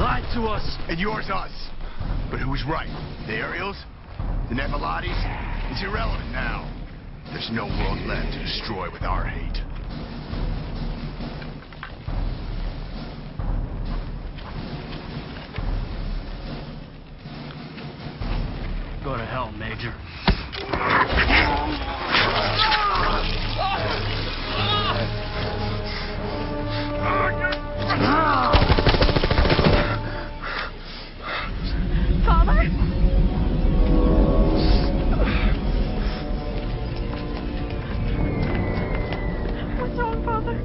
Lied to us. And yours us. But who's right? The Ariels? The Nephilides? It's irrelevant now. There's no world left to destroy with our hate. Go to hell, Major. Father? What's wrong, Father?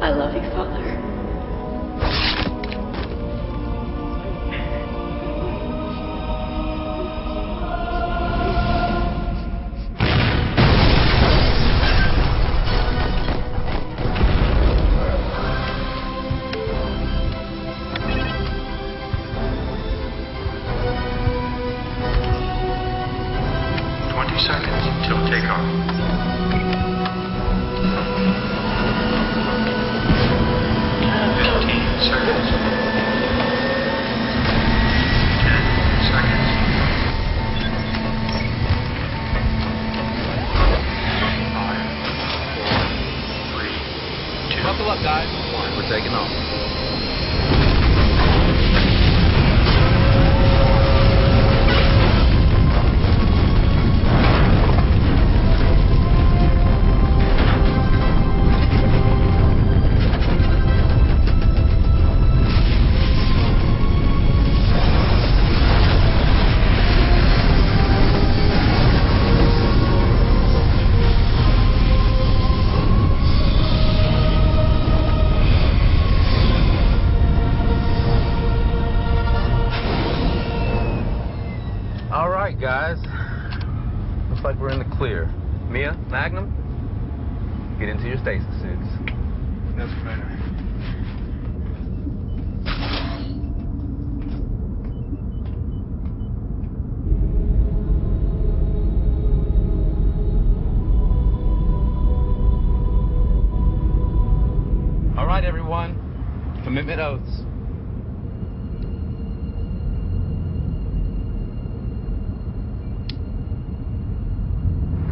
I love you, Father. Buckle up, guys. We're taking off. Guys, looks like we're in the clear. Mia, Magnum, get into your stasis suits. That's better. All right, everyone. Commitment oaths.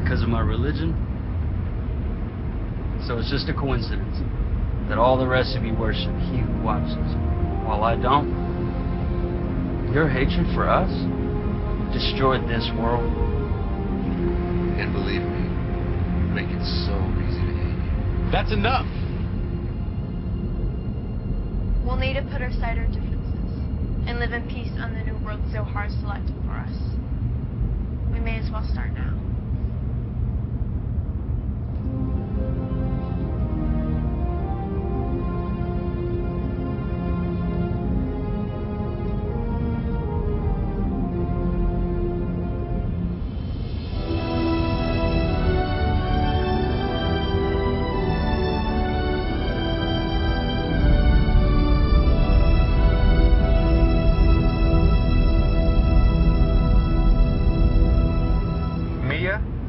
Because of my religion? So it's just a coincidence that all the rest of you worship He who watches, while I don't? Your hatred for us destroyed this world. And believe me, make it so easy to hate you. That's enough! We'll need to put aside our differences and live in peace on the new world so hard selected for us. We may as well start now.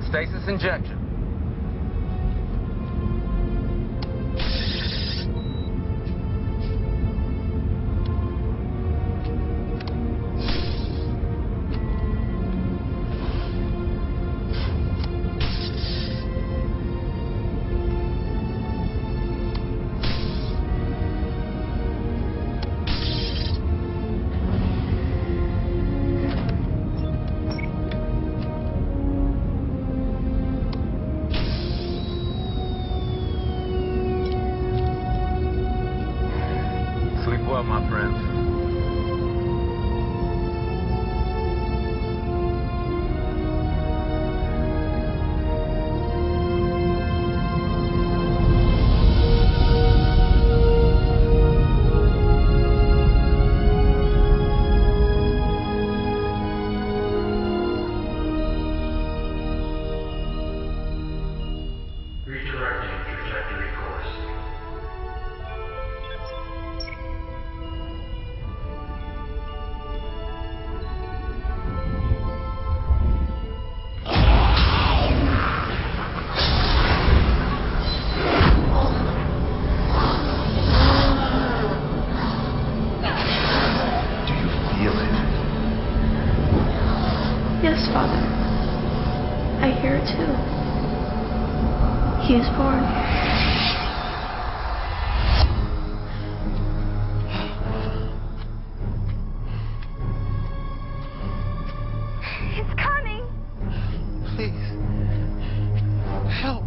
Stasis injection. well, my friends. Redirecting trajectory course. Do you feel it? Yes, Father. I hear it too. He is born. It's coming. Please. Help.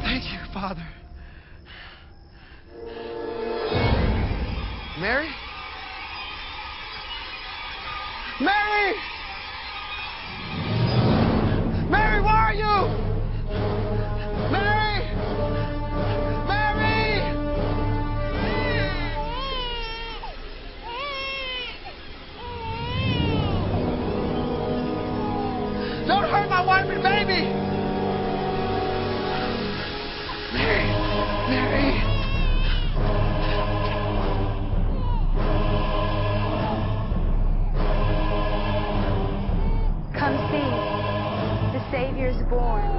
Thank you, Father. Mary? Mary! Mary, where are you? Mary! Mary! Don't hurt my wife and baby! Mary! Mary! Come see. The Savior's born.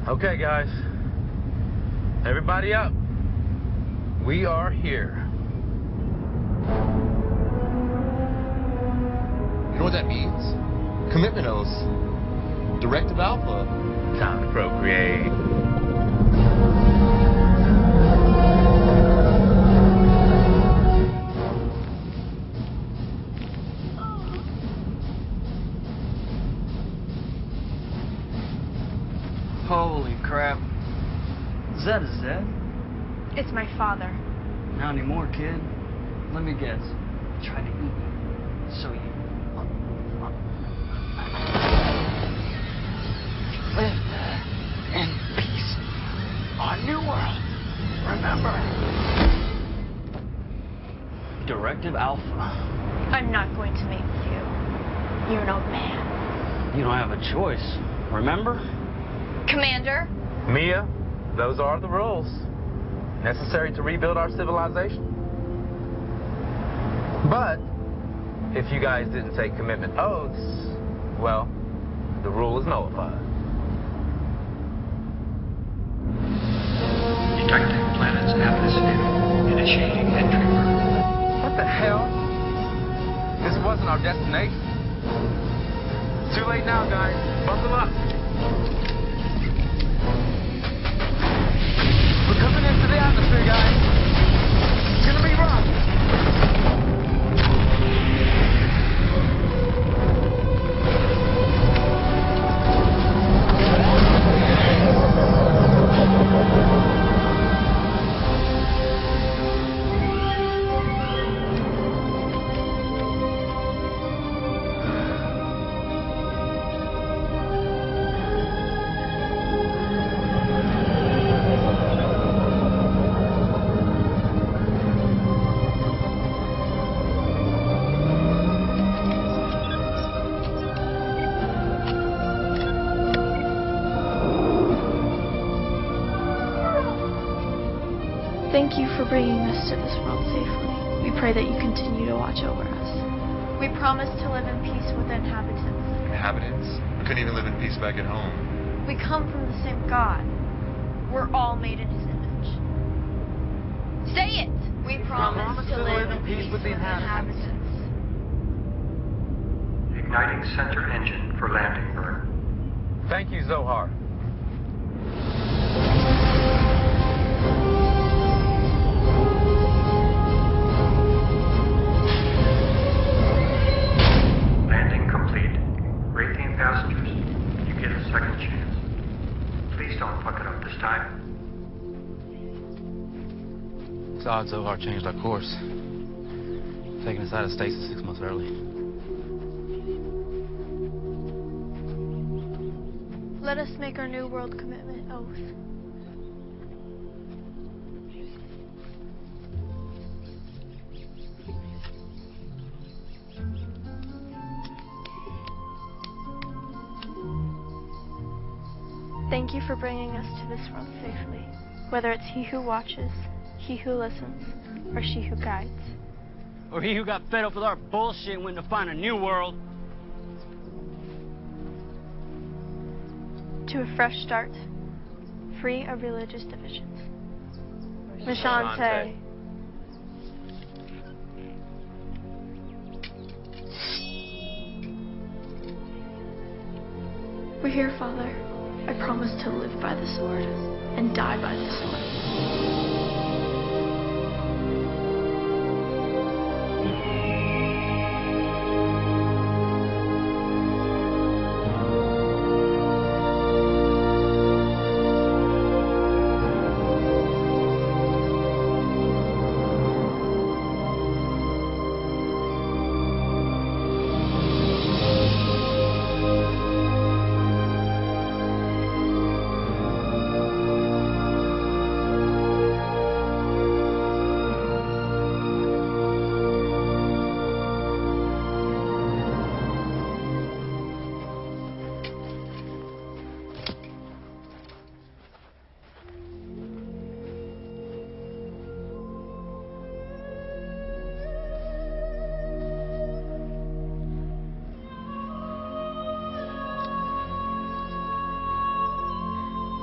Okay, guys. Everybody up. We are here. You know what that means? Commitment oaths. Directive Alpha. Time to procreate. Holy crap. Is that a Zed? It's my father. Not anymore, kid. Let me guess. Try to eat you. So you... live in peace on New World. Remember. Directive Alpha. I'm not going to mate with you. You're an old man. You don't have a choice. Remember? Commander? Mia, those are the rules. Necessary to rebuild our civilization. But, if you guys didn't take commitment oaths, well, the rule is nullified. Detecting planet's atmosphere. Initiating entry burn. What the hell? This wasn't our destination. Too late now, guys. Buckle up. We're coming into the atmosphere, guys. It's gonna be rough. Thank you for bringing us to this world safely. We pray that you continue to watch over us. We promise to live in peace with the inhabitants. Inhabitants? We couldn't even live in peace back at home. We come from the same God. We're all made in his image. Say it! We promise to live in peace with the inhabitants. Igniting center engine for landing burn. Thank you, Zohar. Landing complete. Radiant passengers, you get a second chance. Please don't fuck it up this time. It's odd Zohar changed our course, taking us out of stasis 6 months early. Let us make our new world commitment oath. Thank you for bringing us to this world safely, whether it's he who watches, he who listens, or she who guides. Or he who got fed up with our bullshit and went to find a new world. To a fresh start, free of religious divisions. Mashante. We're here, Father. I promise to live by the sword and die by the sword.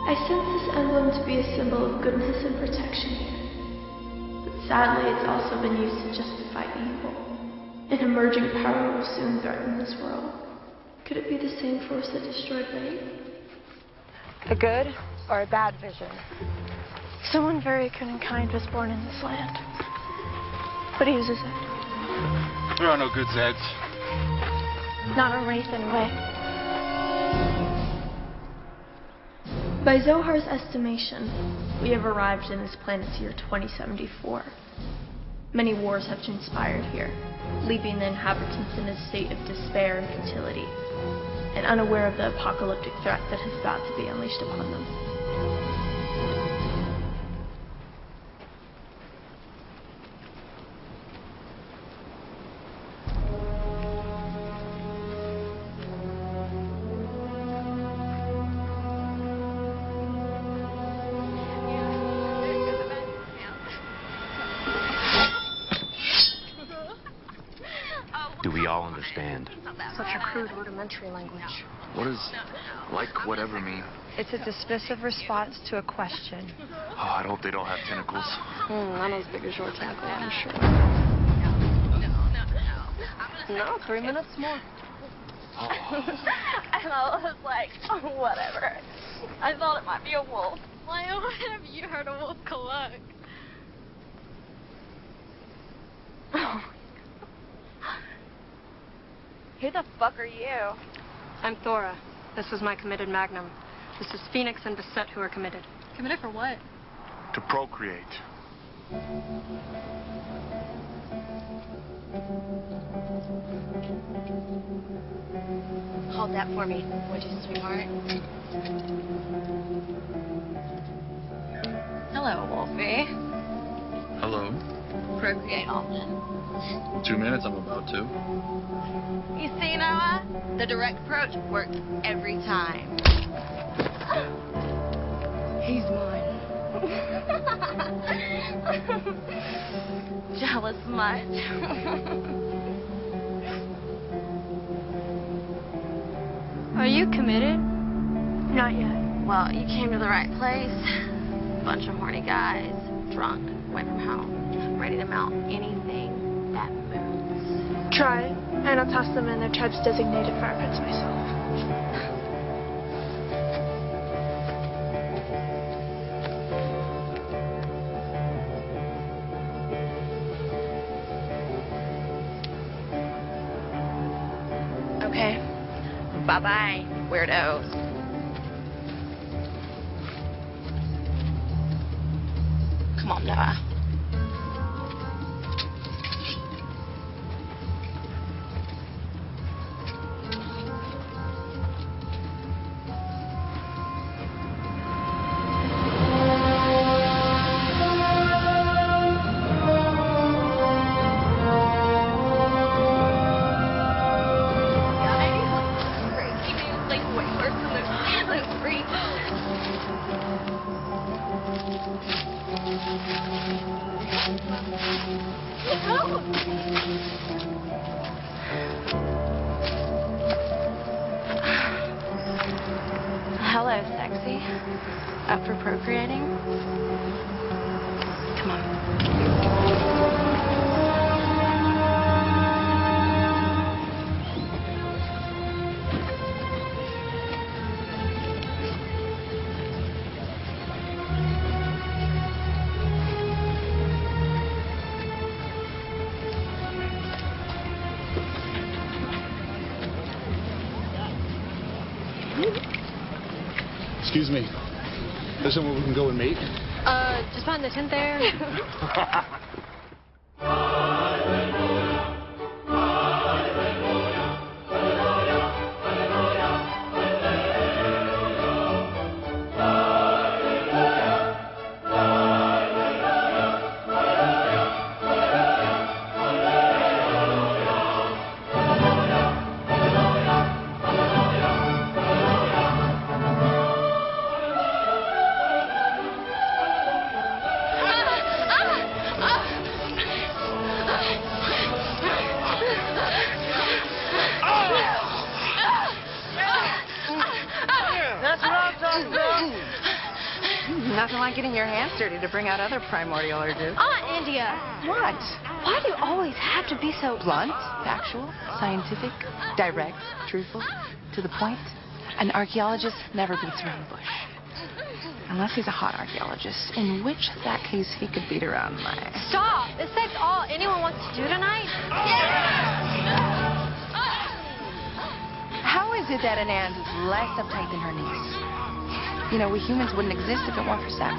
I sense this emblem to be a symbol of goodness and protection here. But sadly, it's also been used to justify evil. An emerging power will soon threaten this world. Could it be the same force that destroyed Wade? A good or a bad vision? Someone very good and kind was born in this land. But he was a Zed. There are no good Zeds. Not a race anyway. By Zohar's estimation, we have arrived in this planet's year 2074. Many wars have transpired here, leaving the inhabitants in a state of despair and futility, and unaware of the apocalyptic threat that is about to be unleashed upon them. Do we all understand? Such a crude rudimentary language. What does like whatever mean? It's a dismissive response to a question. Oh, I hope they don't have tentacles. Not as big as your tentacle, I'm sure. No, 3 minutes more. Oh. And I was like, oh, whatever. I thought it might be a wolf. Why have you heard a wolf cluck? Who the fuck are you? I'm Thora. This is my committed magnum. This is Phoenix and Beset who are committed. Committed for what? To procreate. Hold that for me, would you, sweetheart? Hello, Wolfie. Hello. Procreate often. 2 minutes, I'm about to. You see, Noah? The direct approach works every time. He's mine. Jealous much? Are you committed? Not yet. Well, you came to the right place. Bunch of horny guys, drunk, away from home, ready to mount anything that moves. Try, and I'll toss them in their tribe's designated fire pits myself. Okay. Bye-bye, weirdos. Come on, Noah. Hello, sexy. Up for procreating? Come on. Excuse me. Is somewhere we can go and meet? Just behind the tent there. Nothing like getting your hands dirty to bring out other primordial urges. India. What? Why do you always have to be so Blunt, factual, scientific, direct, truthful, to the point. An archaeologist never beats around the bush. Unless he's a hot archaeologist, in which that case he could beat around my... Stop! Is sex all anyone wants to do tonight? How is it that an ant is less uptight than her niece? You know, we humans wouldn't exist if it weren't for sex.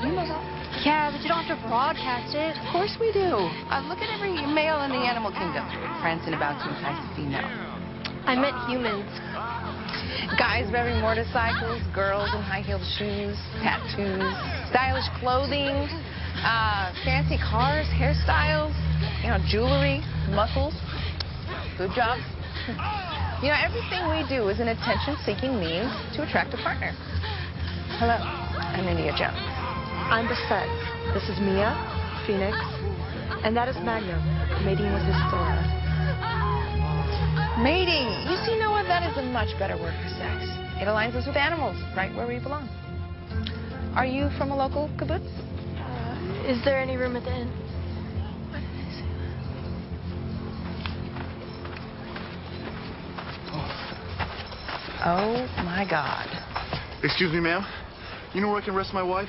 You know that. Yeah, but you don't have to broadcast it. Of course we do. Look at every male in the animal kingdom, prancing about to entice a female. I meant humans. Guys revving motorcycles, girls in high-heeled shoes, tattoos, stylish clothing, fancy cars, hairstyles, you know, jewelry, muscles, boob jobs. You know, everything we do is an attention-seeking means to attract a partner. Hello, I'm India Jones. I'm Beset. This is Mia, Phoenix, and that is Magnum, mating with his Thora. Mating. You see, Noah, that is a much better word for sex. It aligns us with animals, right where we belong. Are you from a local kibbutz? Is there any room at the inn? Oh, my God. Excuse me, ma'am. You know where I can rest my wife?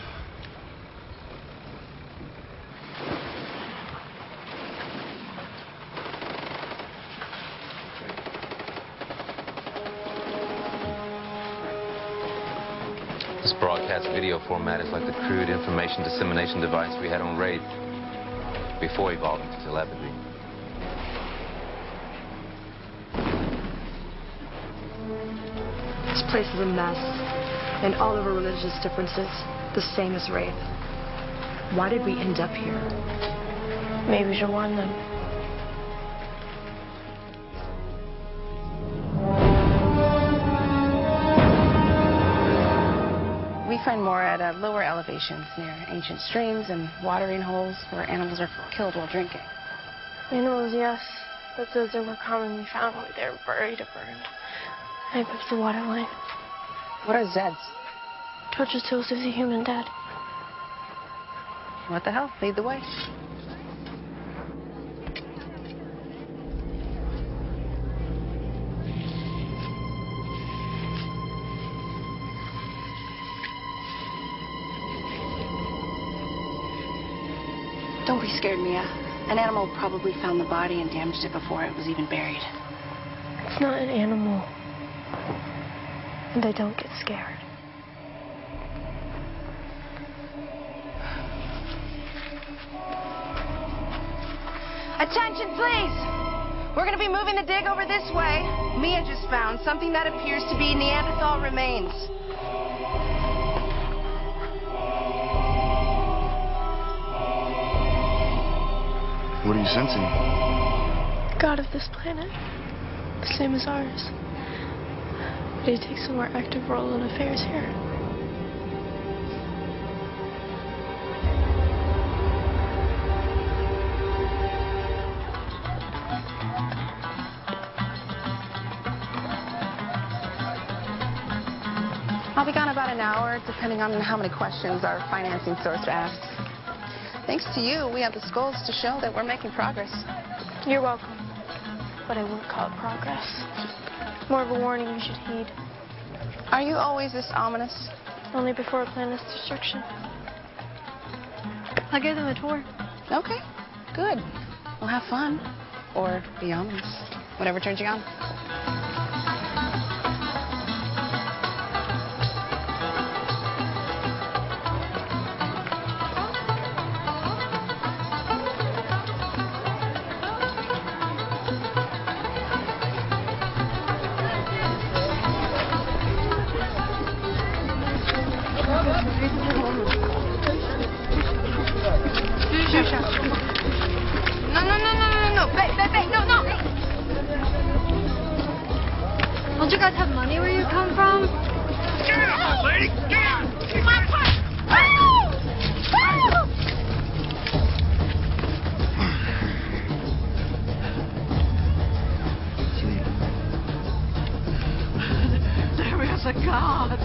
This broadcast video format is like the crude information dissemination device we had on Wraith before evolving to telepathy. This place is a mess, and all of our religious differences, the same as Wraith. Why did we end up here? Maybe we should warn them. We find more at lower elevations near ancient streams and watering holes where animals are killed while drinking. Animals, yes, but those that were commonly found were there buried or burned. High up the water line. What are Zeds? Torture tools of the human dead. What the hell? Lead the way. Don't be scared, Mia. An animal probably found the body and damaged it before it was even buried. It's not an animal. And I don't get scared. Attention, please! We're going to be moving the dig over this way. Mia just found something that appears to be Neanderthal remains. What are you sensing? The god of this planet. The same as ours. But he takes a more active role in affairs here. I'll be gone about an hour, depending on how many questions our financing source asks. Thanks to you, we have the skulls to show that we're making progress. You're welcome. But I wouldn't call it progress. More of a warning you should heed. Are you always this ominous? Only before a planet's destruction. I'll give them a tour. Okay, good. We'll have fun. Or be ominous. Whatever turns you on. Don't you guys have money where you come from? Get out, lady! Get out! There is a God.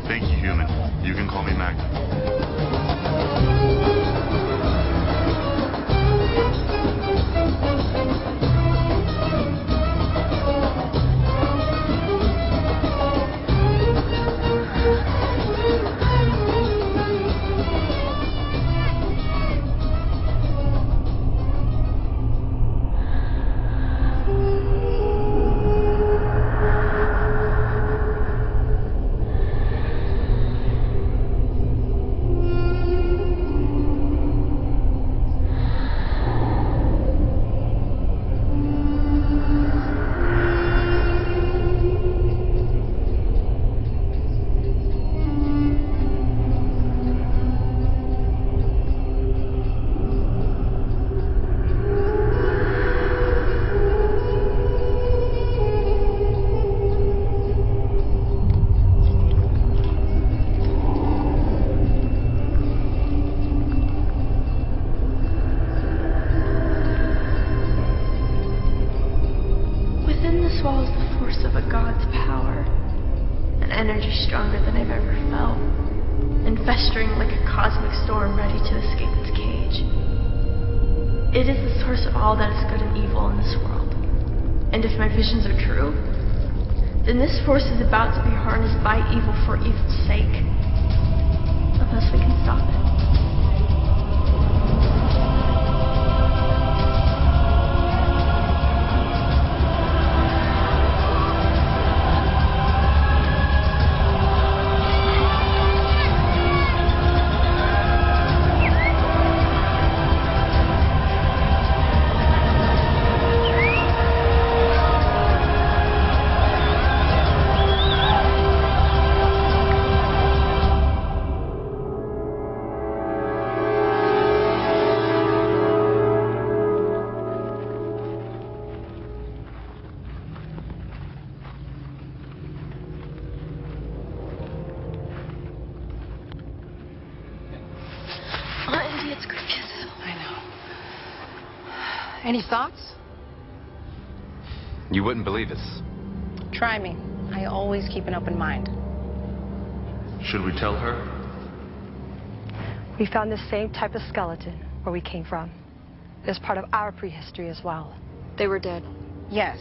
Thank you, human. You can call me Magnum. swallows the force of a god's power, an energy stronger than I've ever felt, and festering like a cosmic storm ready to escape its cage. It is the source of all that is good and evil in this world. And if my visions are true, then this force is about to be harnessed by evil for evil's sake. Unless we can stop it. Any thoughts? You wouldn't believe us. Try me. I always keep an open mind. Should we tell her? We found the same type of skeleton where we came from. It's part of our prehistory as well. They were dead. Yes,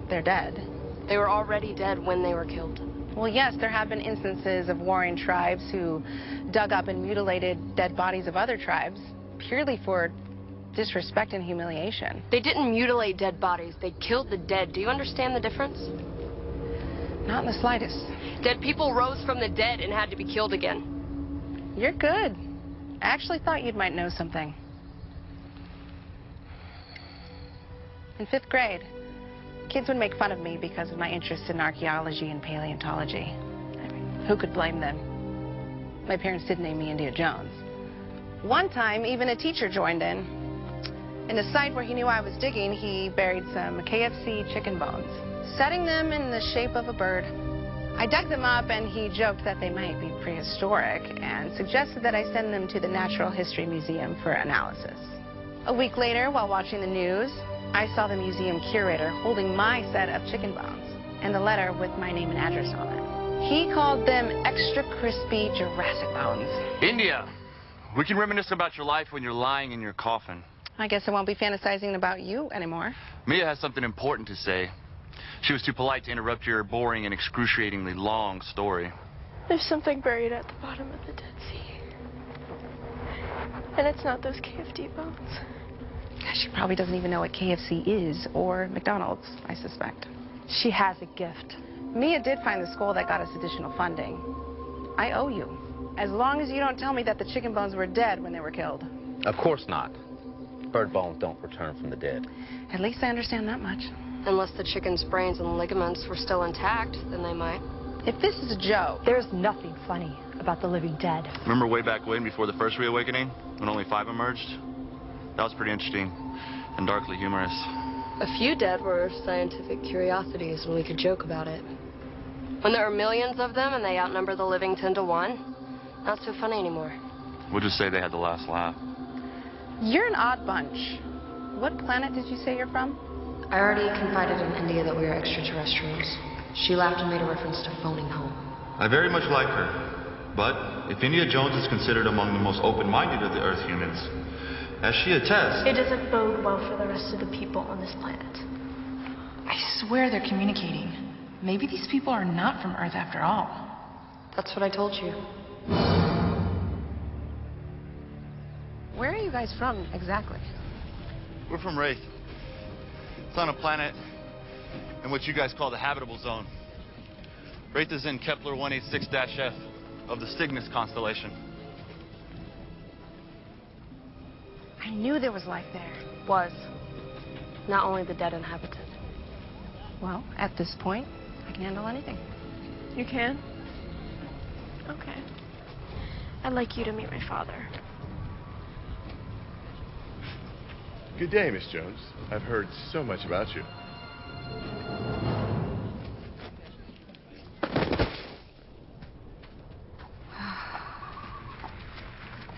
they're dead. They were already dead when they were killed. Well, yes, there have been instances of warring tribes who dug up and mutilated dead bodies of other tribes purely for disrespect and humiliation. They didn't mutilate dead bodies. They killed the dead. Do you understand the difference? Not in the slightest. Dead people rose from the dead and had to be killed again. You're good. I actually thought you might know something. In 5th grade, kids would make fun of me because of my interest in archaeology and paleontology. I mean, who could blame them? My parents did name me India Jones. One time, even a teacher joined in. In the site where he knew I was digging, he buried some KFC chicken bones, setting them in the shape of a bird. I dug them up, and he joked that they might be prehistoric and suggested that I send them to the Natural History Museum for analysis. A week later, while watching the news, I saw the museum curator holding my set of chicken bones and the letter with my name and address on it. He called them extra crispy Jurassic bones. India, we can reminisce about your life when you're lying in your coffin. I guess I won't be fantasizing about you anymore. Mia has something important to say. She was too polite to interrupt your boring and excruciatingly long story. There's something buried at the bottom of the Dead Sea. And it's not those KFD bones. She probably doesn't even know what KFC is or McDonald's, I suspect. She has a gift. Mia did find the school that got us additional funding. I owe you. As long as you don't tell me that the chicken bones were dead when they were killed. Of course not. Bird bones don't return from the dead. At least I understand that much. Unless the chicken's brains and ligaments were still intact, then they might. If this is a joke... There's nothing funny about the living dead. Remember way back when, before the first reawakening, when only 5 emerged? That was pretty interesting and darkly humorous. A few dead were scientific curiosities, and we could joke about it. When there are millions of them and they outnumber the living 10 to 1, not so funny anymore. We'll just say they had the last laugh. You're an odd bunch. What planet did you say you're from? I already confided in India that we are extraterrestrials. She laughed and made a reference to phoning home. I very much like her. But if India Jones is considered among the most open-minded of the Earth humans, as she attests... It doesn't bode well for the rest of the people on this planet. I swear they're communicating. Maybe these people are not from Earth after all. That's what I told you. Where are you guys from, exactly? We're from Wraith. It's on a planet in what you guys call the habitable zone. Wraith is in Kepler 186-F of the Cygnus constellation. I knew there was life there. Was. Not only the dead inhabited. Well, at this point, I can handle anything. You can? Okay. I'd like you to meet my father. Good day, Miss Jones. I've heard so much about you.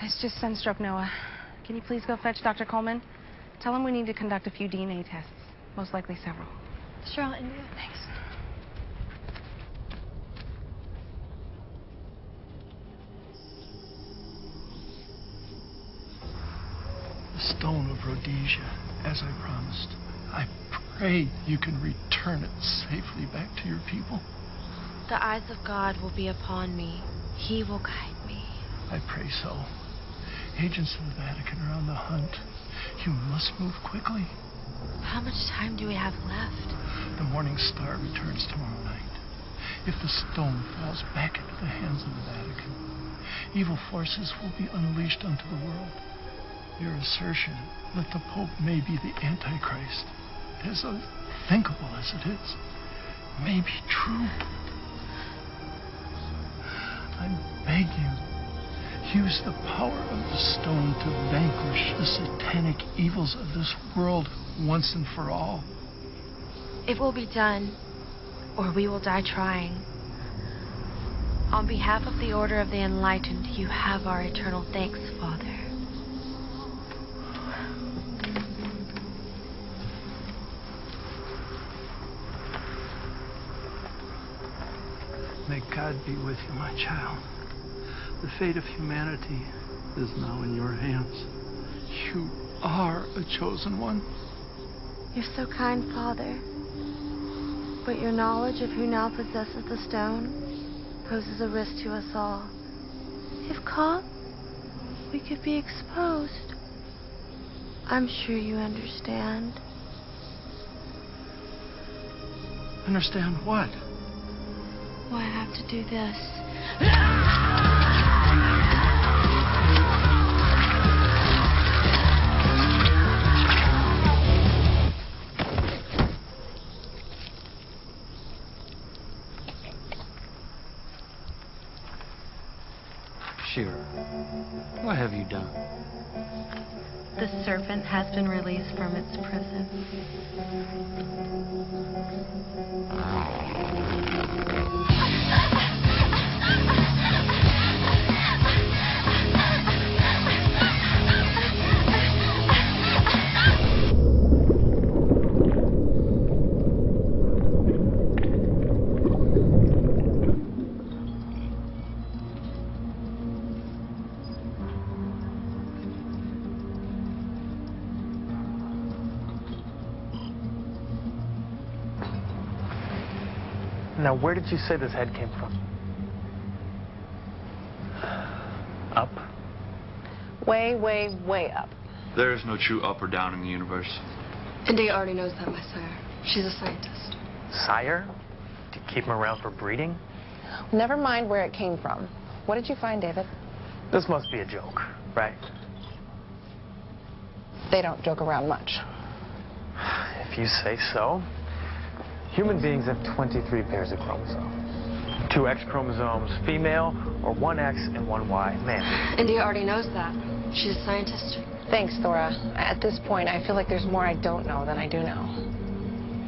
It's just sunstroke, Noah. Can you please go fetch Dr. Coleman? Tell him we need to conduct a few DNA tests. Most likely several. Sure, India. Thanks. The stone of Rhodesia, as I promised. I pray you can return it safely back to your people. The eyes of God will be upon me. He will guide me. I pray so. Agents of the Vatican are on the hunt. You must move quickly. How much time do we have left? The morning star returns tomorrow night. If the stone falls back into the hands of the Vatican, evil forces will be unleashed unto the world. Your assertion that the Pope may be the Antichrist, as unthinkable as it is, may be true. I beg you, use the power of the stone to vanquish the satanic evils of this world once and for all. It will be done, or we will die trying. On behalf of the Order of the Enlightened, you have our eternal thanks, Father. May God be with you, my child. The fate of humanity is now in your hands. You are a chosen one. You're so kind, Father. But your knowledge of who now possesses the stone poses a risk to us all. If caught, we could be exposed. I'm sure you understand. Understand what? Why I have to do this. Shira, what have you done? The serpent has been released from its prison. Now, where did you say this head came from? Up? Way, way, way up. There is no true up or down in the universe. India already knows that, my sire. She's a scientist. Sire? Do you keep him around for breeding? Never mind where it came from. What did you find, David? This must be a joke, right? They don't joke around much. If you say so. Human beings have 23 pairs of chromosomes. 2 X chromosomes female, or 1 X and 1 Y male. India already knows that. She's a scientist. Thanks, Thora. At this point, I feel like there's more I don't know than I do know.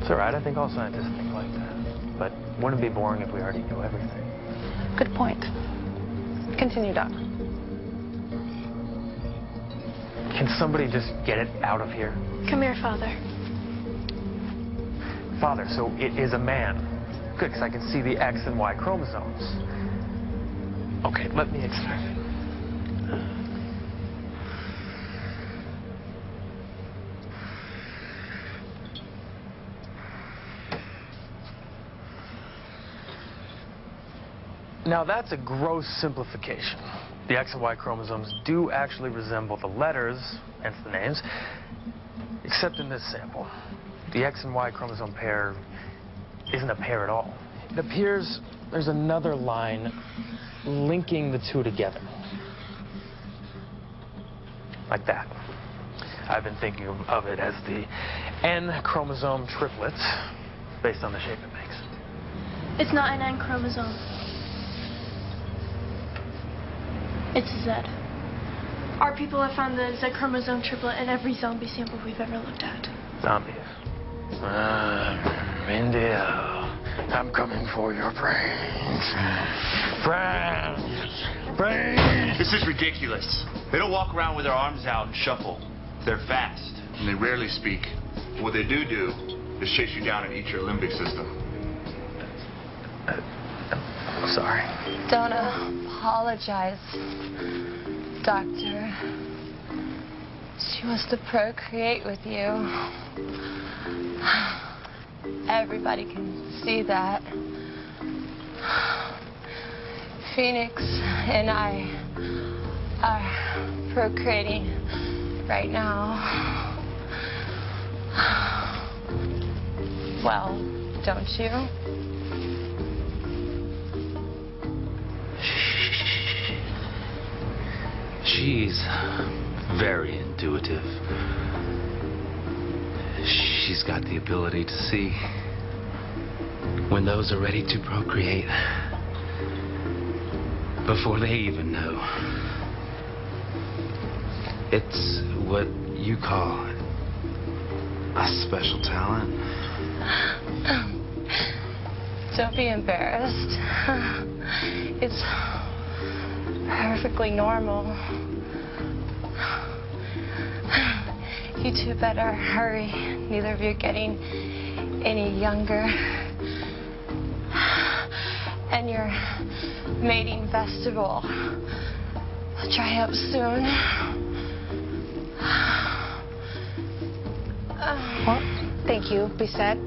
It's all right. I think all scientists think like that. But wouldn't it be boring if we already knew everything? Good point. Continue, Doc. Can somebody just get it out of here? Come here, Father. Father, so it is a man. Good, because I can see the X and Y chromosomes. Okay, let me explain. Now, that's a gross simplification. The X and Y chromosomes do actually resemble the letters, hence the names, except in this sample. The X and Y chromosome pair isn't a pair at all. It appears there's another line linking the two together. Like that. I've been thinking of it as the N chromosome triplet, based on the shape it makes. It's not an N chromosome. It's a Z. Our people have found the Z chromosome triplet in every zombie sample we've ever looked at. Zombies. India, I'm coming for your brains. Brains! This is ridiculous. They don't walk around with their arms out and shuffle. They're fast. And they rarely speak. What they do is chase you down and eat your limbic system. I'm sorry. Don't apologize, Doctor. She wants to procreate with you. Everybody can see that. Phoenix and I are procreating right now. Well, don't you? She's very intuitive. She's got the ability to see when those are ready to procreate before they even know. It's what you call a special talent. Don't be embarrassed. It's perfectly normal. You two better hurry. Neither of you are getting any younger. And your mating vestibule will dry up soon. Well, thank you, Bisette.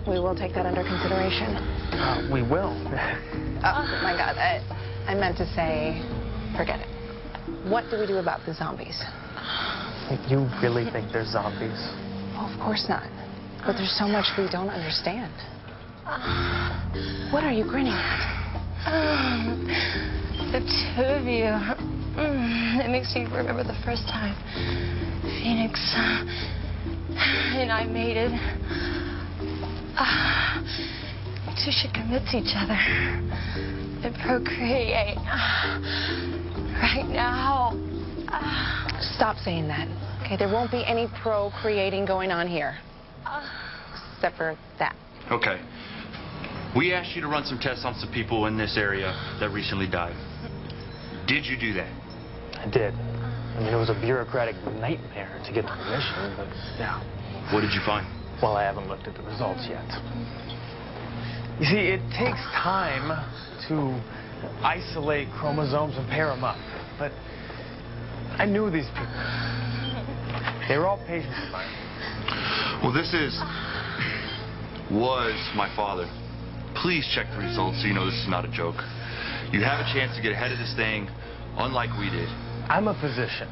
We will take that under consideration. We will. Oh, my God. I meant to say, forget it. What do we do about the zombies? You really think they're zombies? Well, of course not. But there's so much we don't understand. What are you grinning at? The two of you. It makes me remember the first time Phoenix and I mated. You two should commit to each other and procreate. Right now. Stop saying that. Okay, there won't be any procreating going on here. Except for that. Okay. We asked you to run some tests on some people in this area that recently died. Did you do that? I did. I mean, it was a bureaucratic nightmare to get the permission, but yeah. What did you find? Well, I haven't looked at the results yet. You see, it takes time to isolate chromosomes and pair them up. But I knew these people. They were all patients of mine. Well, was my father. Please check the results so you know this is not a joke. You have a chance to get ahead of this thing, unlike we did. I'm a physician.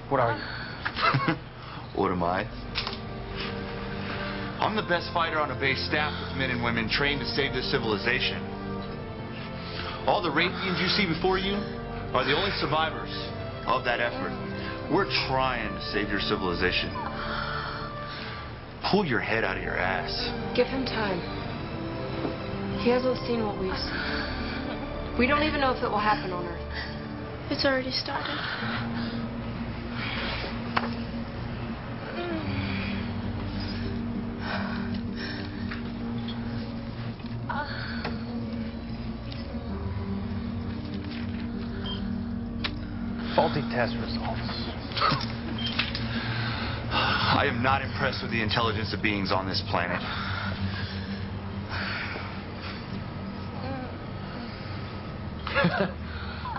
What are you? What am I? I'm the best fighter on a base staffed with men and women trained to save this civilization. All the Raytheons you see before you are the only survivors of that effort. We're trying to save your civilization. Pull your head out of your ass. Give him time. He hasn't seen what we've seen. We don't even know if it will happen on Earth. It's already started. Faulty test results. I am not impressed with the intelligence of beings on this planet.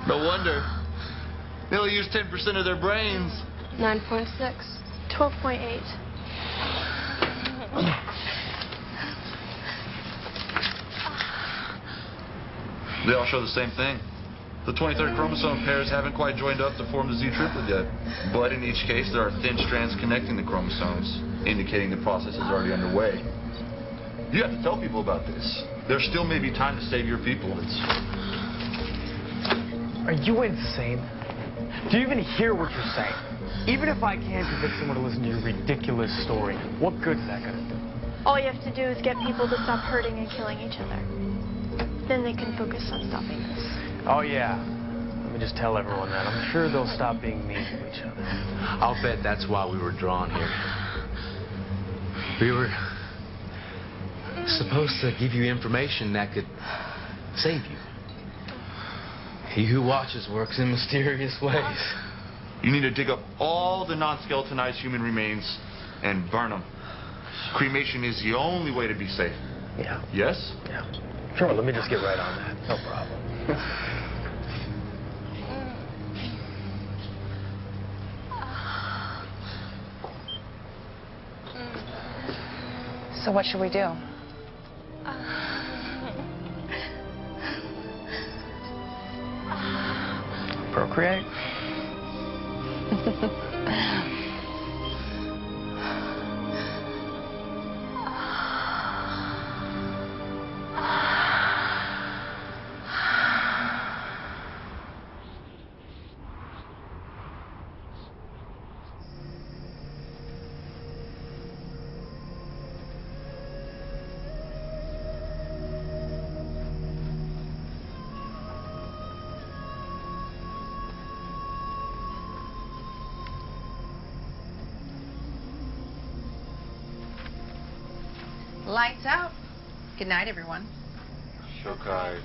No wonder. They only use 10% of their brains. 9.6. 12.8. They all show the same thing. The 23rd chromosome pairs haven't quite joined up to form the Z triplet yet. But in each case, there are thin strands connecting the chromosomes, indicating the process is already underway. You have to tell people about this. There still may be time to save your people. Are you insane? Do you even hear what you're saying? Even if I can't convince someone to listen to your ridiculous story, what good is that going to do? All you have to do is get people to stop hurting and killing each other. Then they can focus on stopping this. Oh, yeah. Let me just tell everyone that. I'm sure they'll stop being mean to each other. I'll bet that's why we were drawn here. We were supposed to give you information that could save you. He who watches works in mysterious ways. You need to dig up all the non-skeletonized human remains and burn them. Cremation is the only way to be safe. Yeah. Yes? Yeah. Sure, let me just get right on that. No problem. So what should we do? Procreate? Lights out. Good night, everyone. Shokai.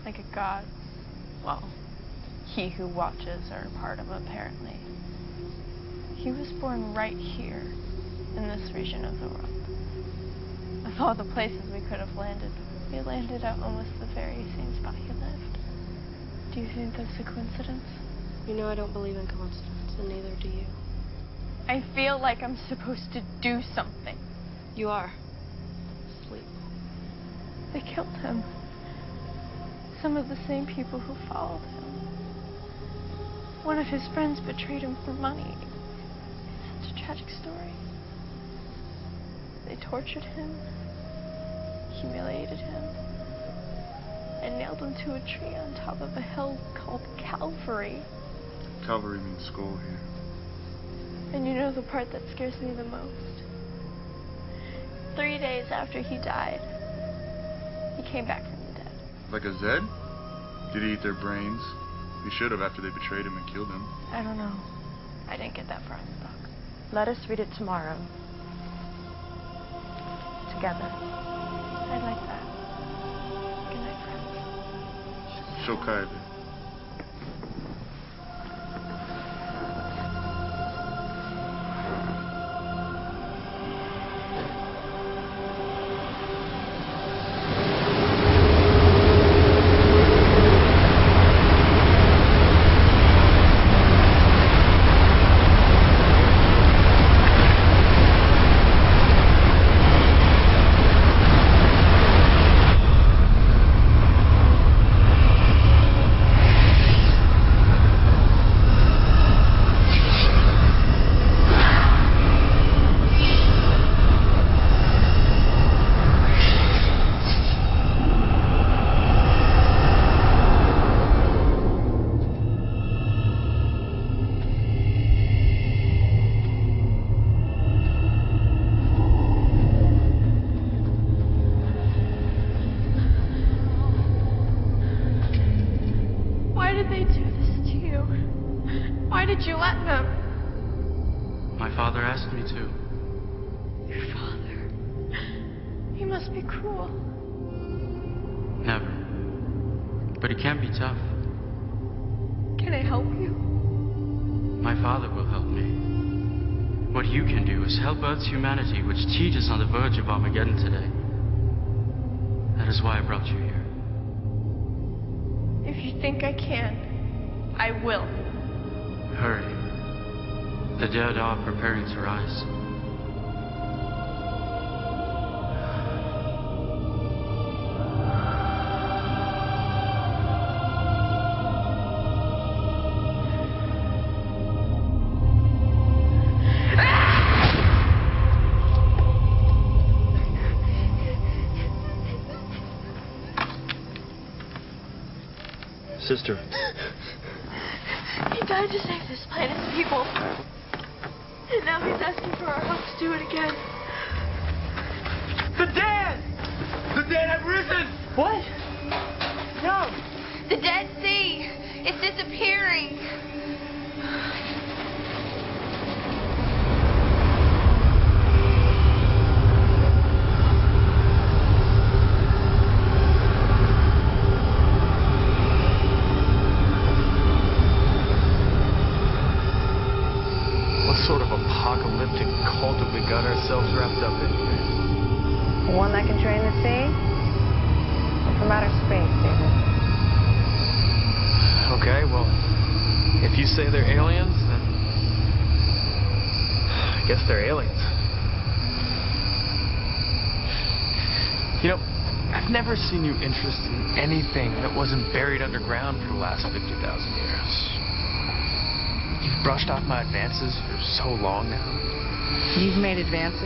Like a god. Well, he who watches are a part of, apparently. He was born right here, in this region of the world. Of all the places we could have landed, we landed at almost the very same spot he lived. Do you think that's a coincidence? You know I don't believe in coincidence, and neither do you. I feel like I'm supposed to do something. You are. Sleep. They killed him. Some of the same people who followed him. One of his friends betrayed him for money. It's such a tragic story. They tortured him, humiliated him, and nailed him to a tree on top of a hill called Calvary. Calvary means skull here. And you know the part that scares me the most? 3 days after he died, he came back from the dead. Like a Zed? Did he eat their brains? He should have after they betrayed him and killed him. I don't know. I didn't get that far in the book. Let us read it tomorrow. Together. I'd like that. Good night, friends. Shokai. Humanity, which teaches on the verge of Armageddon today. That is why I brought you here. If you think I can, I will. Hurry. The dead are preparing to rise. Sister. He died to save this planet's people. And now he's asking for our help to do it again. The dead! The dead have risen! What? No! The Dead Sea! It's disappearing! Sort of apocalyptic cult have we got ourselves wrapped up in here? One that can drain the sea? Or from outer space, David? Okay, well, if you say they're aliens, then I guess they're aliens. You know, I've never seen you interested in anything that wasn't buried underground for the last 50,000 years. You've brushed off my advances for so long now. You've made advances?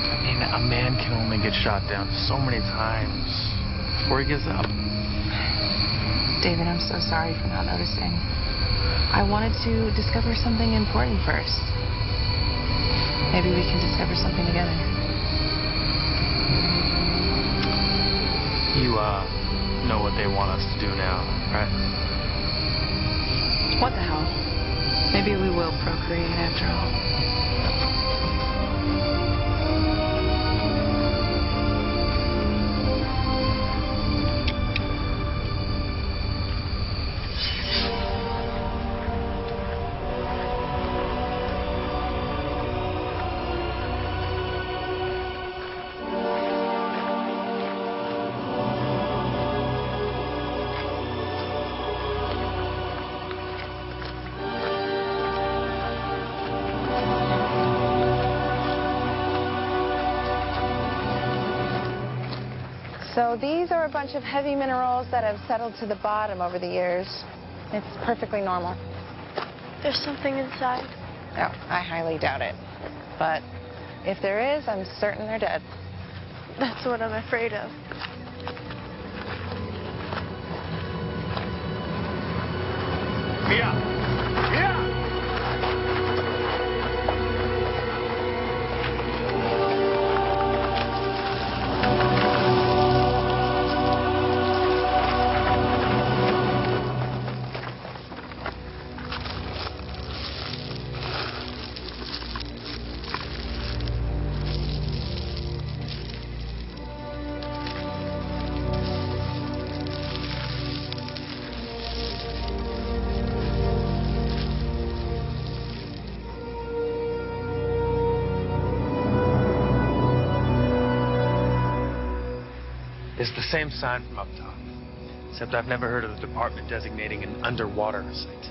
I mean, a man can only get shot down so many times before he gives up. David, I'm so sorry for not noticing. I wanted to discover something important first. Maybe we can discover something together. You, know what they want us to do now, right? What the hell? Maybe we will procreate after all. So these are a bunch of heavy minerals that have settled to the bottom over the years. It's perfectly normal. There's something inside. No, I highly doubt it. But if there is, I'm certain they're dead. That's what I'm afraid of. Mia! Mia! It's the same sign from up top, except I've never heard of the department designating an underwater site.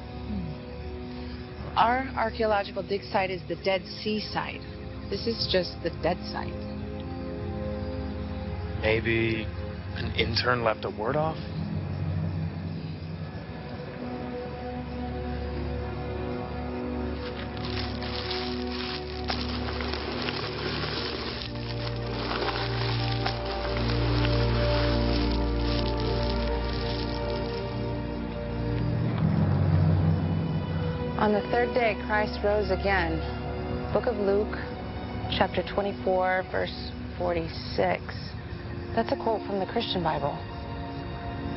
Our archaeological dig site is the Dead Sea site. This is just the dead site. Maybe an intern left a word off? On the third day, Christ rose again. Book of Luke, chapter 24, verse 46. That's a quote from the Christian Bible.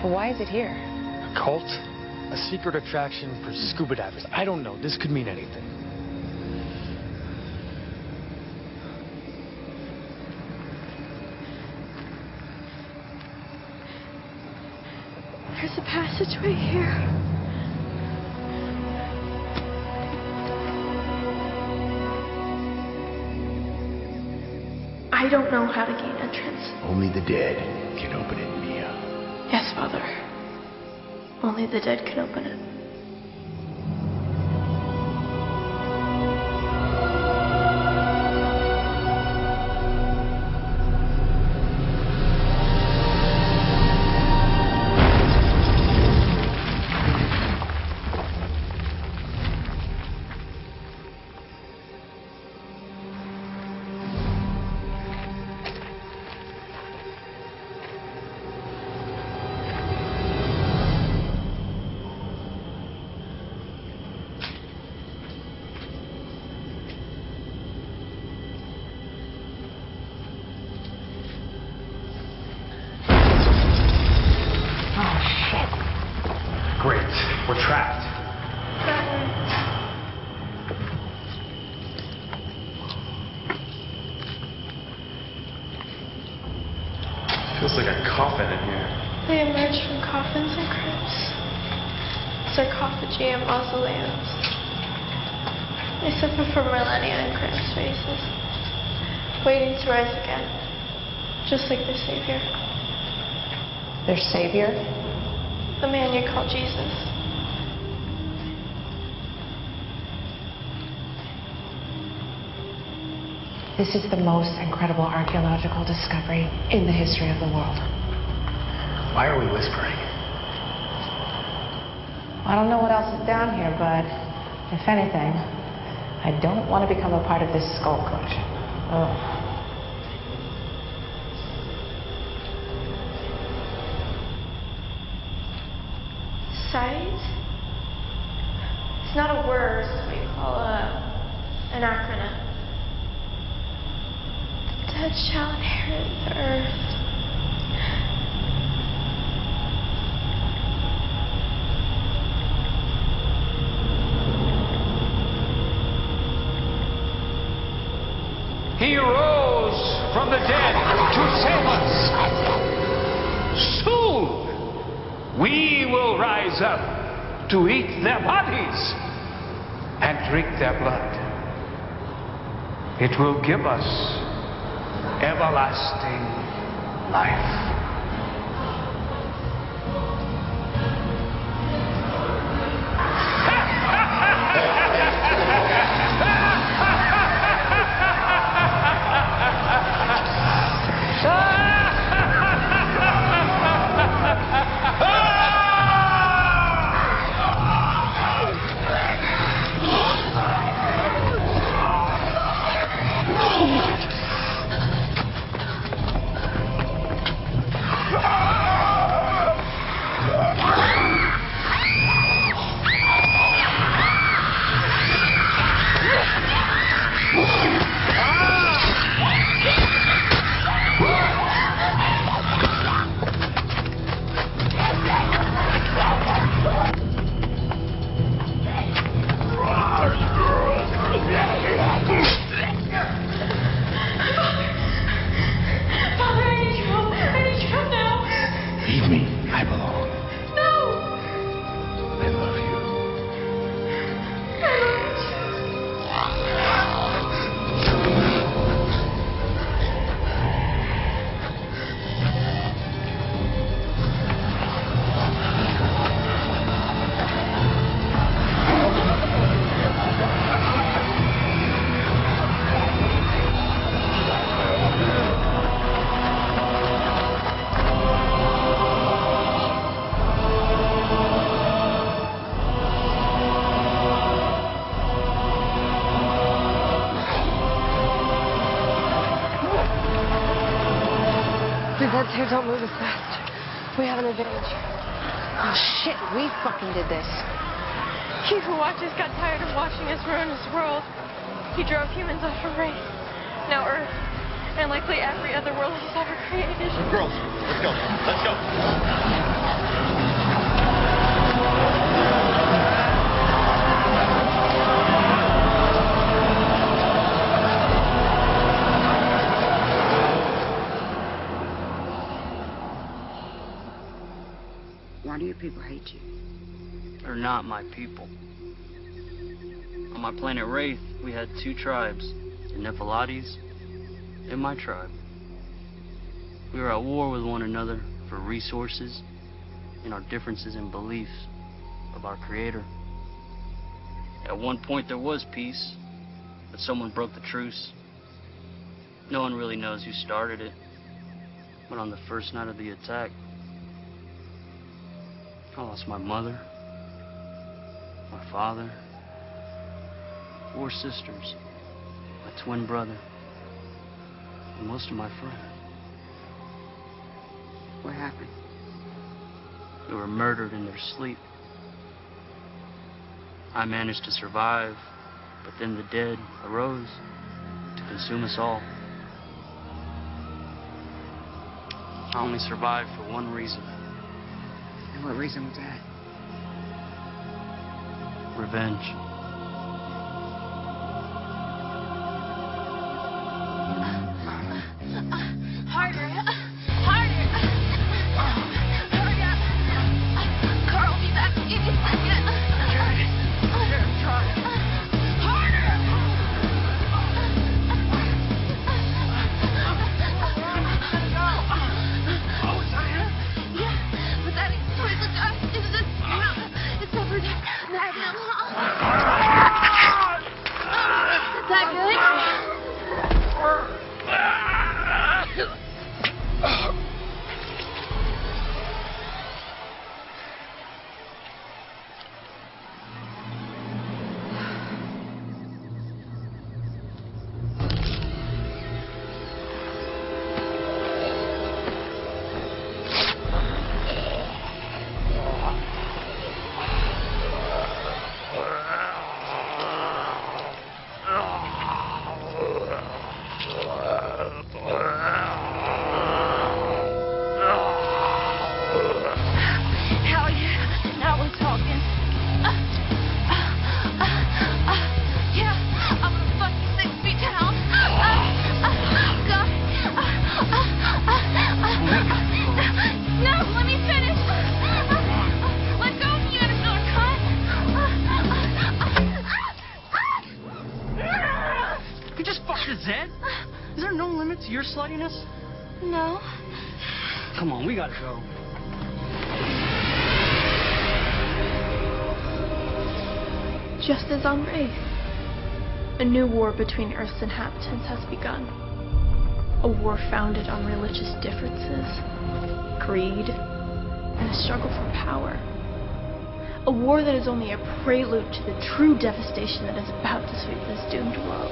But why is it here? A cult? A secret attraction for scuba divers? I don't know. This could mean anything. There's a passageway here. I don't know how to gain entrance. Only the dead can open it, Mia. Yes, Father. Only the dead can open it. We're trapped. Feels like a coffin in here. They emerged from coffins and crypts, sarcophagi and mausoleums. They suffer for millennia in cramped spaces, waiting to rise again, just like their Savior. Their Savior? The man you call Jesus. This is the most incredible archaeological discovery in the history of the world. Why are we whispering? I don't know what else is down here, but if anything, I don't want to become a part of this skull collection. Ugh. Sight? It's not a word, it's what you call an acronym. The dead shall inherit the earth. He rose from the dead to save us. Soon we will rise up to eat their bodies and drink their blood. It will give us everlasting life. I belong. No! I love you. Here, don't move as fast. We have an advantage. Oh, shit, we fucking did this. He who watches got tired of watching us ruin his world. He drove humans off of Wraith. Now Earth, and likely every other world he's ever created. Girls, let's go. Let's go. Why do your people hate you? They're not my people. On my planet Wraith, we had two tribes, the Nephilites and my tribe. We were at war with one another for resources and our differences in beliefs of our Creator. At one point there was peace, but someone broke the truce. No one really knows who started it, but on the first night of the attack, I lost my mother, my father, 4 sisters, my twin brother, and most of my friends. What happened? They were murdered in their sleep. I managed to survive, but then the dead arose to consume us all. I only survived for one reason. And what reason was that? Revenge. Harder. Harder. Hurry up. Carl will be back any second. Okay, I'm trying. Harder. Oh, Diana? Yeah, but that explains the dust. It's over there. That him. Is that good? Is there no limit to your sluttiness? No. Come on, we gotta go. Just as on Wraith, a new war between Earth's inhabitants has begun. A war founded on religious differences, greed, and a struggle for power. A war that is only a prelude to the true devastation that is about to sweep this doomed world.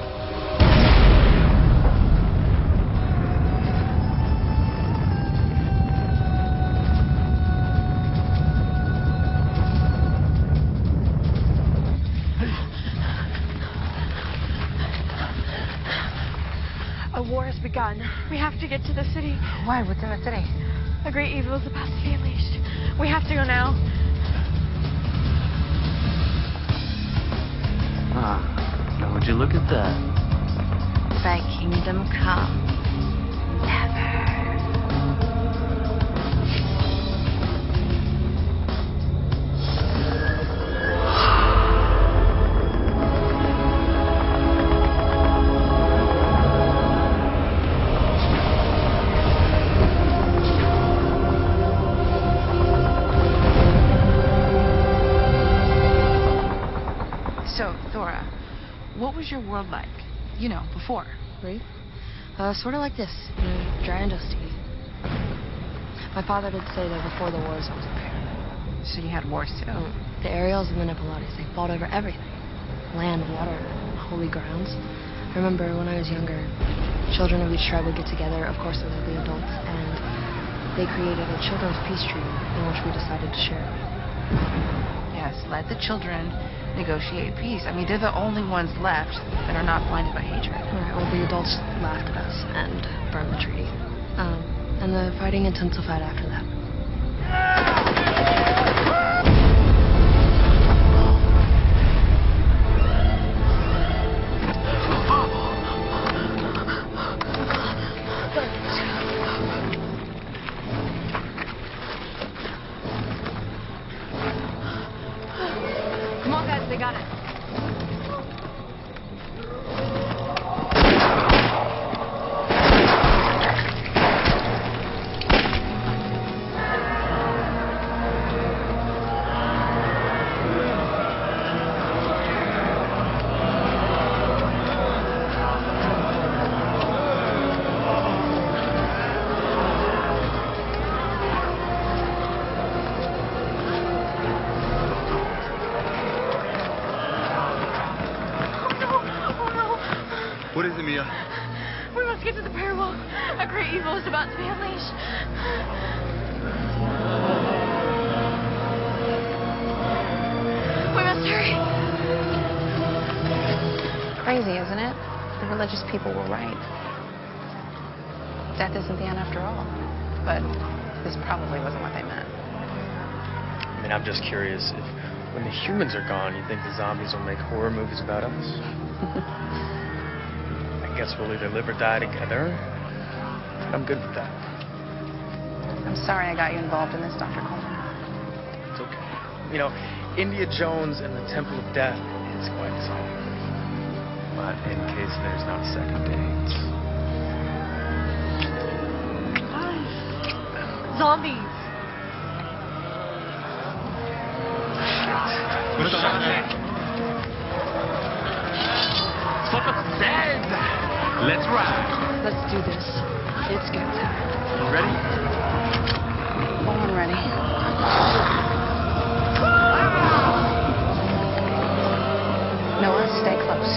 A war has begun. We have to get to the city. Why? What's in the city? A great evil is about to be unleashed. We have to go now. Now would you look at that? Thy kingdom come. Never. What was your world like? You know, before. Right? Sort of like this, you know, dry and dusty. My father did say that before the wars I was a pair. So you had wars too? The Ariels and the Nephilotis, they fought over everything. Land, water, holy grounds. I remember when I was younger, children of each tribe would get together, of course it was the adults, and they created a children's peace treaty in which we decided to share. Yes, let the children negotiate peace. I mean, they're the only ones left that are not blinded by hatred. Right, well, the adults laughed at us and burned the treaty. And the fighting intensified after that. Come on, guys, they got it. What is it, Mia? We must get to the parallel. A great evil is about to be unleashed. We must hurry. Crazy, isn't it? The religious people were right. Death isn't the end after all. But this probably wasn't what they meant. I mean, I'm just curious if when the humans are gone, you think the zombies will make horror movies about us? I guess we'll either live or die together. I'm good with that. I'm sorry I got you involved in this, Dr. Coleman. It's okay. You know, India Jones and the Temple of Death is quite a song. But in case there's not a second date. Zombies. What's going on? Fucking dead. Let's ride. Let's do this. It's go time. Ready? Born ready. Noah, stay close.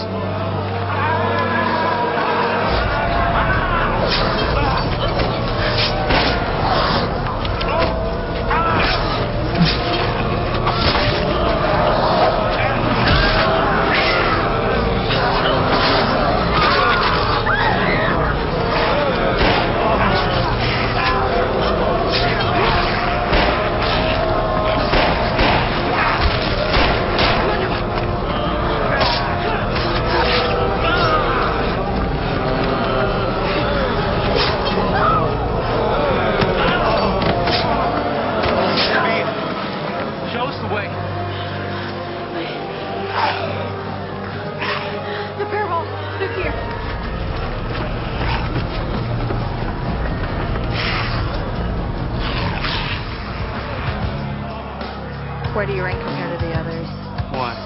Where do you rank compared to the others? Why?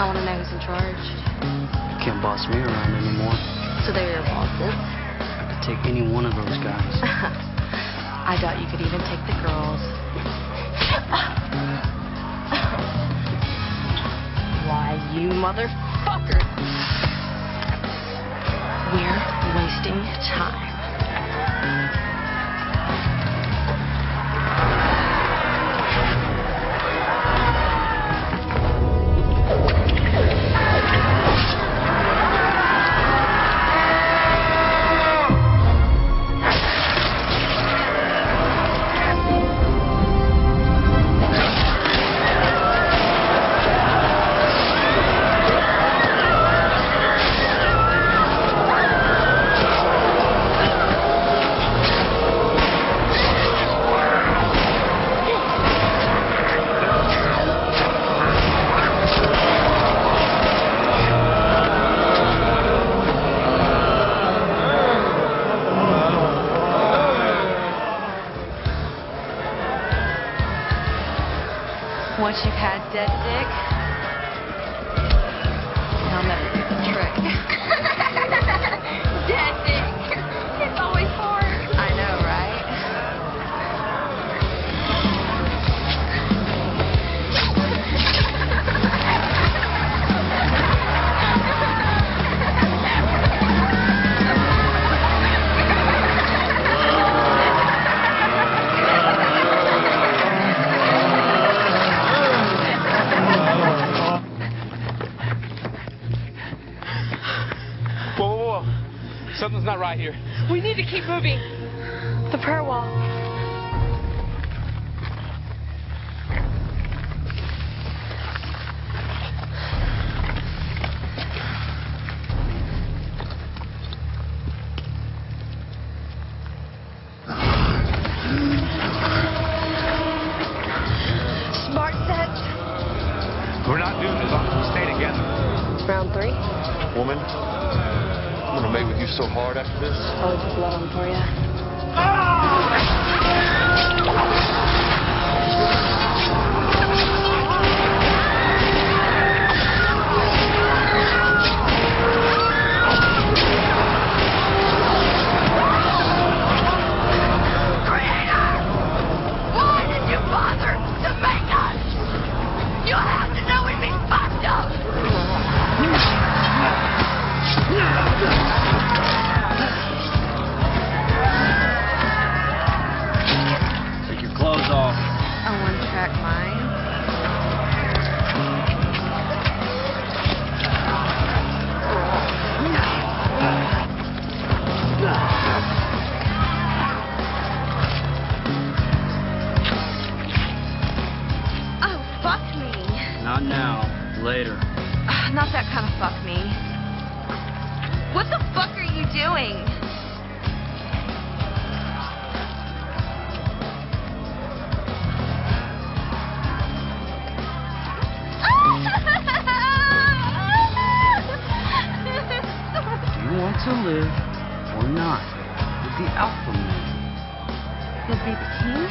I want to know who's in charge. You can't boss me around anymore. So they're your bosses? I could take any one of those guys. I doubt you could even take the girls. Why, you motherfuckers! We're wasting time. Once you've had dead dick, not right here. We need to keep moving. The prayer wall. Smart set. We're not doomed as long as we stay together. Round 3. Woman, I'm gonna mate with you so hard after this. Probably put blood on for you. Take your clothes off. A one-track mind. Oh, fuck me. Not now. Later. Not that kind of fuck me. What the fuck are you doing? Do you want to live or not? With the alpha man. You'll be the king?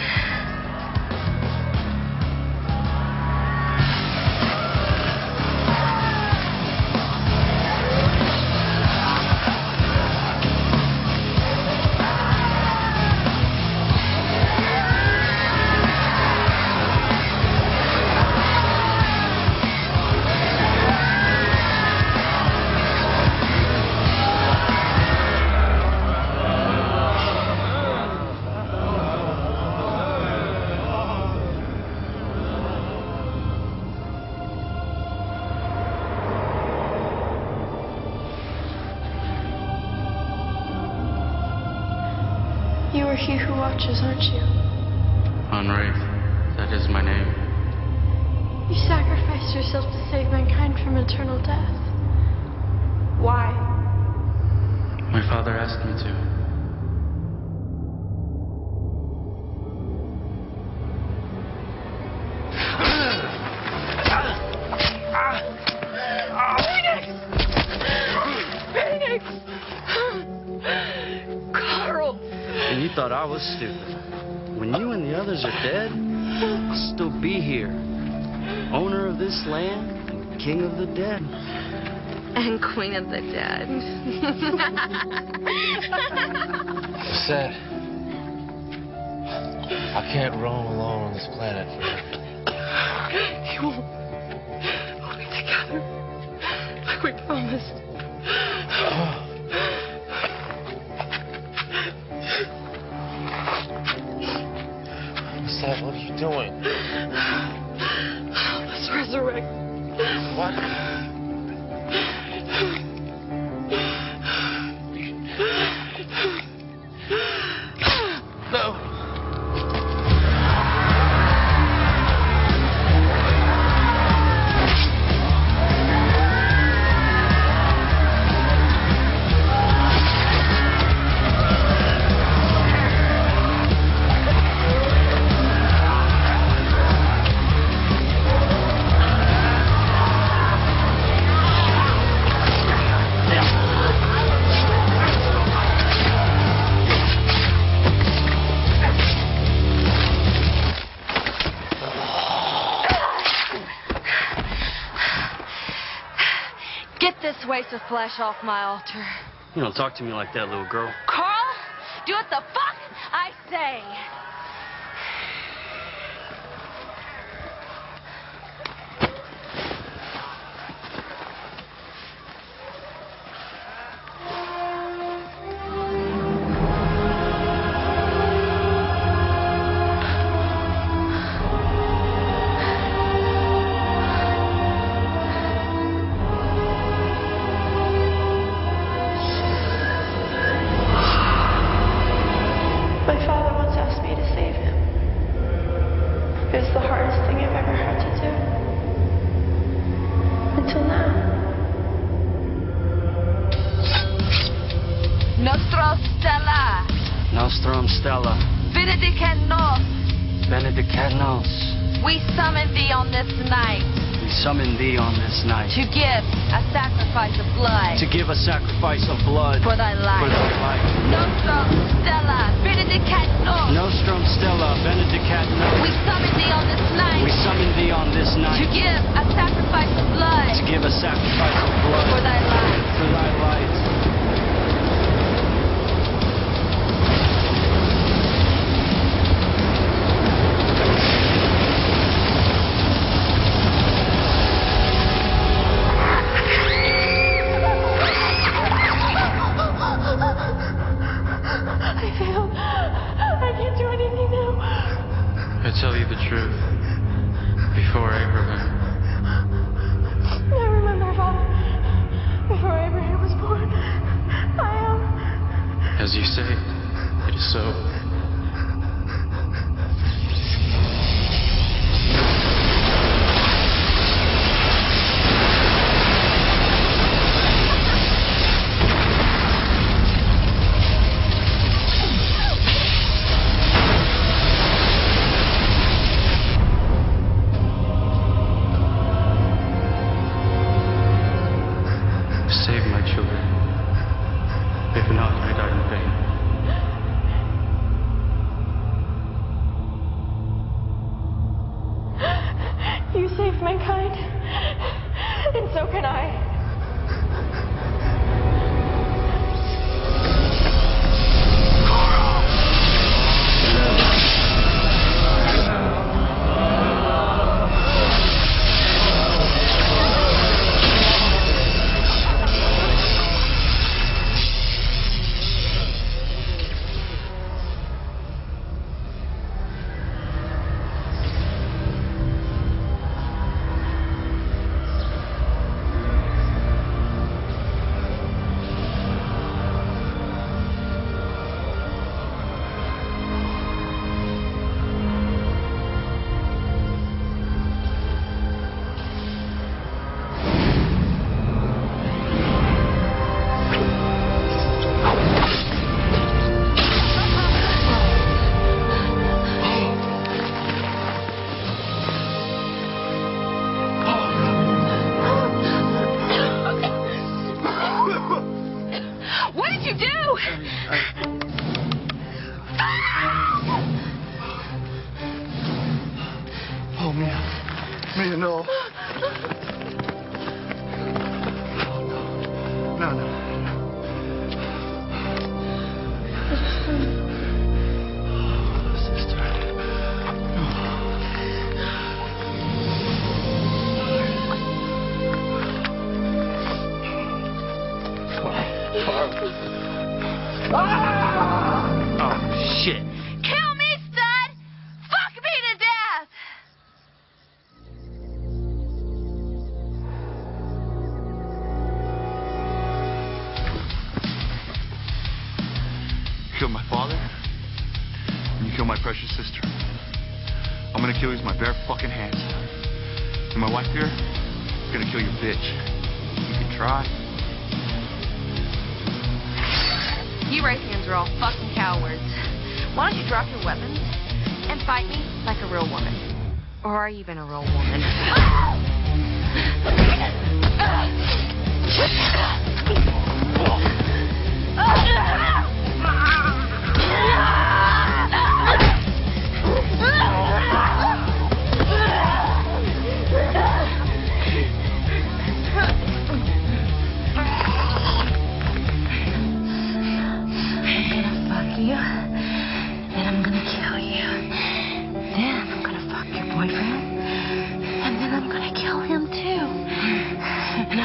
You are he who watches, aren't you? On Wraith, that is my name. You sacrificed yourself to save mankind from eternal death. Why? My father asked me to. Phoenix! Carl! And you thought I was stupid. When you and the others are dead, I'll still be here. Owner of this land and king of the dead. And queen of the dead. Sad. I can't roam alone on this planet forever. You won't. We'll be together. Like we promised. Sad, what are you doing? Let's resurrect. What? No. Get this waste of flesh off my altar. You don't talk to me like that, little girl. Carl, do what the fuck I say. It was the hardest thing I've ever had to do. Until now. Nostrum Stella. Nostrum Stella. Benedicat nos. Benedicat nos. We summon thee on this night. We summon thee on this night. To give a sacrifice of blood. To give a sacrifice of blood. For thy life. For thy life. Nostrum Stella. Benedicat nos. Nostrum Stella. Benedicat nos. We summon thee on this night. We summon thee on this night. To give a sacrifice of blood. To give a sacrifice of blood. For thy life. For thy life. Tell you the truth. Before Abraham. I remember, Father. Before Abraham was born, I am. As you say, it is so. Save my children. If not, I die in vain. You saved mankind, and so can I. Mia, no. No. Sister. Oh, shit. Kill me, stud! Fuck me to death! You killed my father, and you killed my precious sister. I'm gonna kill you with my bare fucking hands. And my wife here, I'm gonna kill your bitch. You can try. You right hands are all fucking cowards. Why don't you drop your weapons and fight me like a real woman? Or are you even a real woman?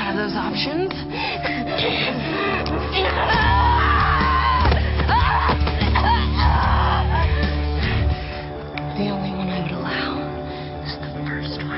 Those options? The only one I would allow is the first one.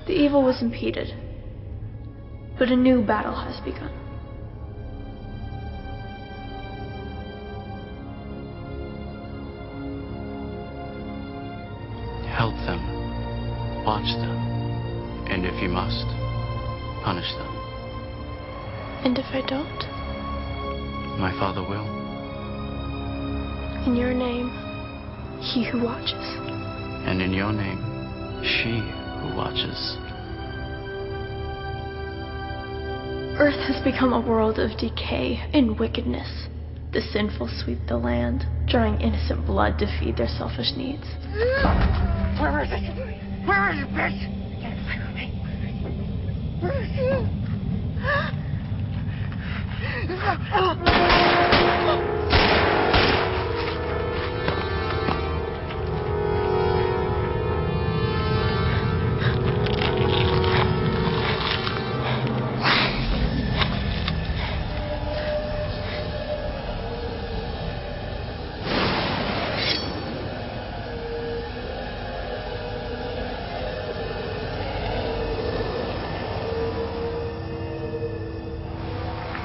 The evil was impeded, but a new battle has begun. Help them, watch them, and if you must, punish them. And if I don't? My Father will. In your name, he who watches. And in your name, she who watches. Earth has become a world of decay and wickedness. The sinful sweep the land, drawing innocent blood to feed their selfish needs. Where is it? Where is it, bitch? Get away from me. Where is it?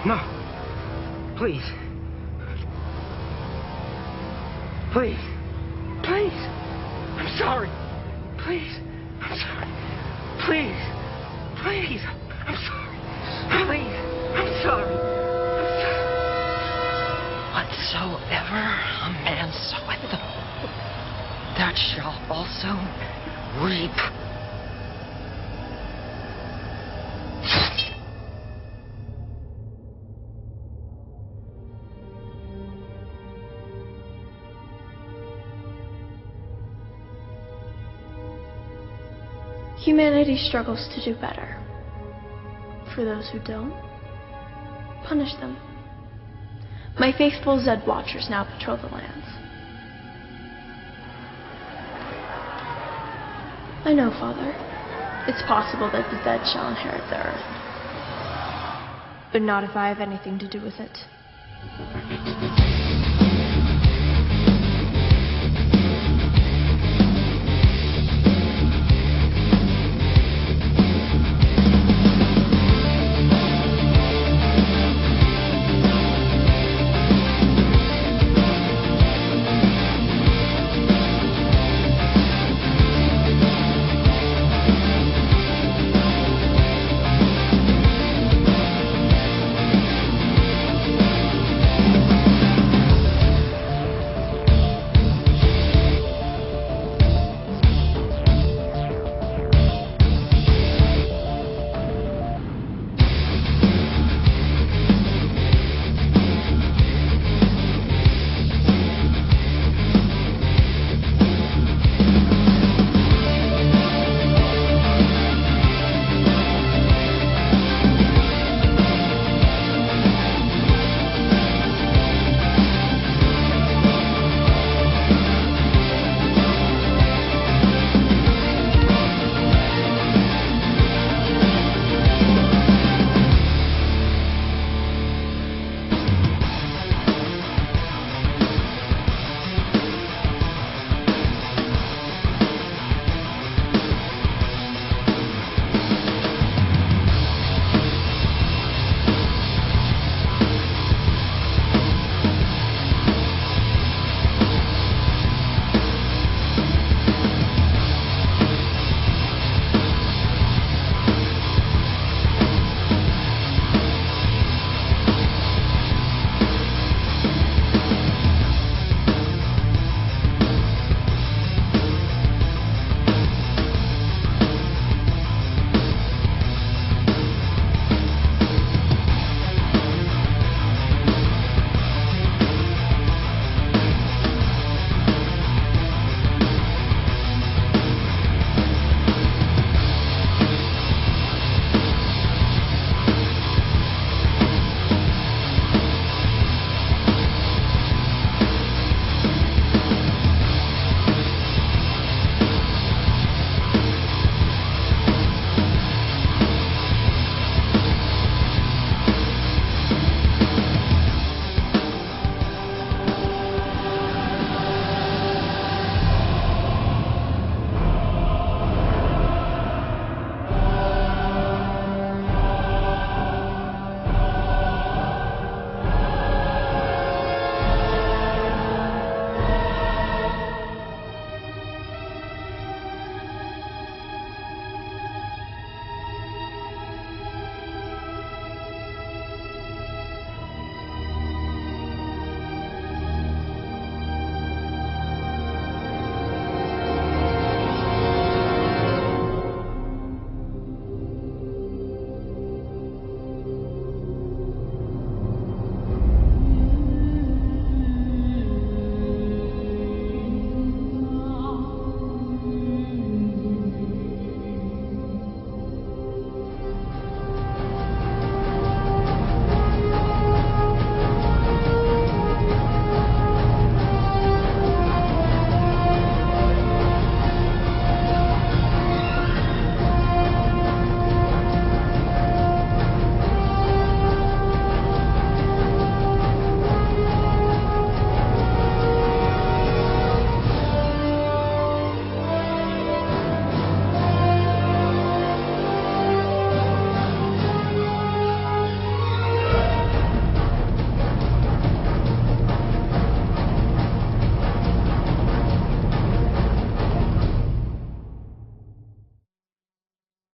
No. Please. Please. Please. I'm sorry. Please. I'm sorry. Please. Please. I'm sorry. Please. I'm sorry. I'm sorry. Whatsoever a man soweth, that shall also reap. Humanity struggles to do better. For those who don't, punish them. My faithful Zed Watchers now patrol the lands. I know, Father. It's possible that the Zed shall inherit the earth. But not if I have anything to do with it.